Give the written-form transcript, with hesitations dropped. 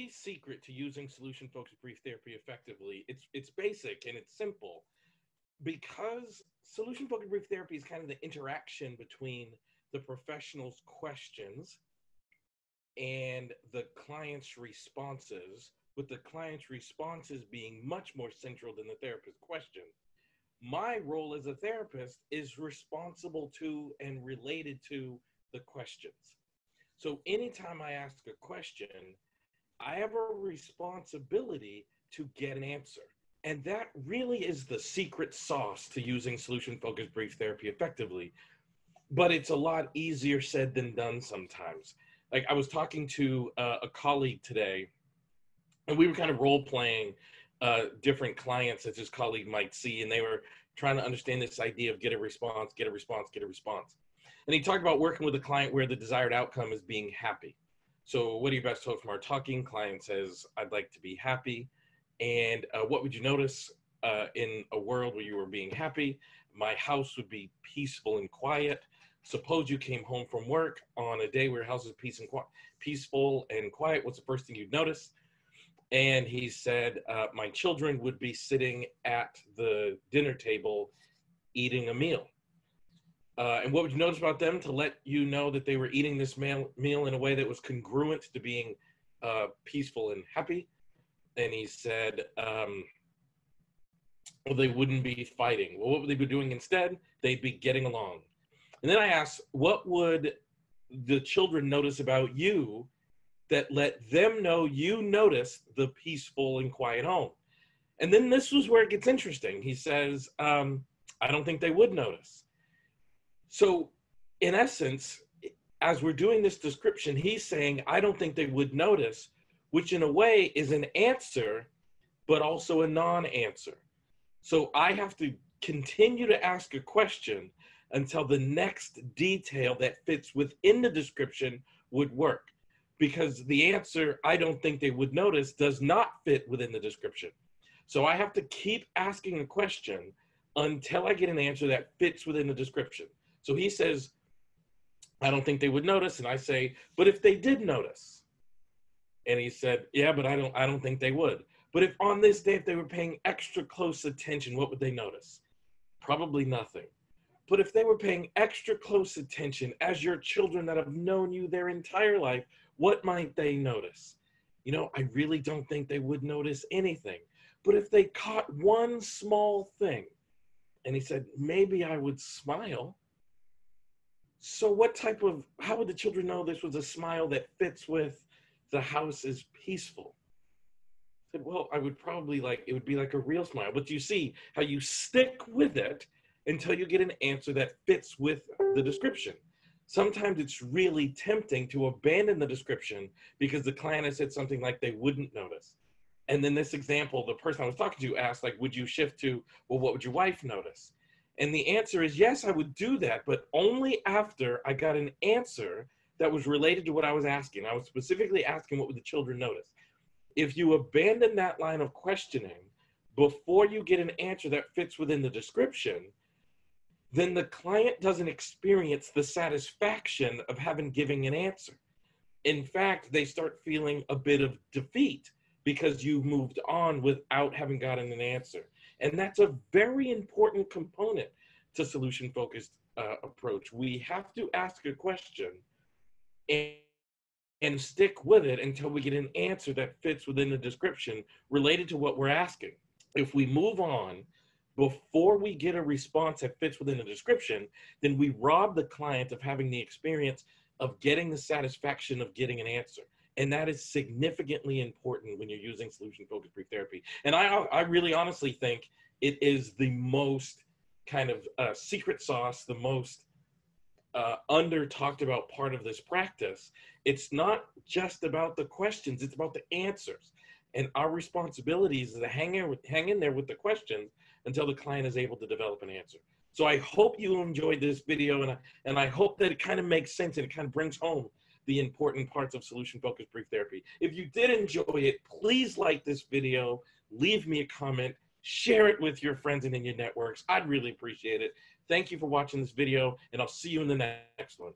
key secret to using solution-focused brief therapy effectively, it's basic and it's simple. Because solution-focused brief therapy is kind of the interaction between the professional's questions and the client's responses, with the client's responses being much more central than the therapist's question. My role as a therapist is responsible to and related to the questions. So anytime I ask a question, I have a responsibility to get an answer. And that really is the secret sauce to using solution-focused brief therapy effectively. But it's a lot easier said than done sometimes. Like I was talking to a colleague today, and we were kind of role-playing different clients that this colleague might see, and they were trying to understand this idea of get a response, get a response, get a response. And he talked about working with a client where the desired outcome is being happy. So what are you best told from our talking? Client says, I'd like to be happy. And what would you notice in a world where you were being happy? My house would be peaceful and quiet. Suppose you came home from work on a day where your house is peaceful and quiet. What's the first thing you'd notice? And he said, my children would be sitting at the dinner table eating a meal. And what would you notice about them to let you know that they were eating this meal in a way that was congruent to being peaceful and happy? And he said, well, they wouldn't be fighting. Well, what would they be doing instead? They'd be getting along. And then I asked, what would the children notice about you that let them know you noticed the peaceful and quiet home? And then this was where it gets interesting. He says, I don't think they would notice. So in essence, as we're doing this description, he's saying, I don't think they would notice, which in a way is an answer, but also a non-answer. So I have to continue to ask a question until the next detail that fits within the description would work. Because the answer, I don't think they would notice, does not fit within the description. So I have to keep asking a question until I get an answer that fits within the description. So he says, I don't think they would notice. And I say, but if they did notice? And he said, yeah, but I don't think they would. But if on this day, if they were paying extra close attention, what would they notice? Probably nothing. But if they were paying extra close attention as your children that have known you their entire life, what might they notice? You know, I really don't think they would notice anything. But if they caught one small thing, and he said, maybe I would smile. So how would the children know this was a smile that fits with the house is peaceful? I said, well, I would probably it would be like a real smile. But you see how you stick with it until you get an answer that fits with the description. Sometimes it's really tempting to abandon the description because the client has said something like they wouldn't notice. And then this example, the person I was talking to asked, would you shift to, well, what would your wife notice? And the answer is, yes, I would do that, but only after I got an answer that was related to what I was asking. I was specifically asking, what would the children notice? If you abandon that line of questioning before you get an answer that fits within the description, then the client doesn't experience the satisfaction of giving an answer. In fact, they start feeling a bit of defeat because you've moved on without having gotten an answer. And that's a very important component to solution-focused approach. We have to ask a question and stick with it until we get an answer that fits within the description related to what we're asking. If we move on before we get a response that fits within the description, then we rob the client of having the experience of getting the satisfaction of getting an answer. And that is significantly important when you're using solution-focused brief therapy. And I really honestly think it is the most kind of secret sauce, the most under talked about part of this practice. It's not just about the questions, it's about the answers. And our responsibility is to hang in there with the questions until the client is able to develop an answer. So I hope you enjoyed this video, and I hope that it kind of makes sense and it kind of brings home the important parts of solution-focused brief therapy. If you did enjoy it, please like this video, leave me a comment, share it with your friends and in your networks. I'd really appreciate it. Thank you for watching this video, and I'll see you in the next one.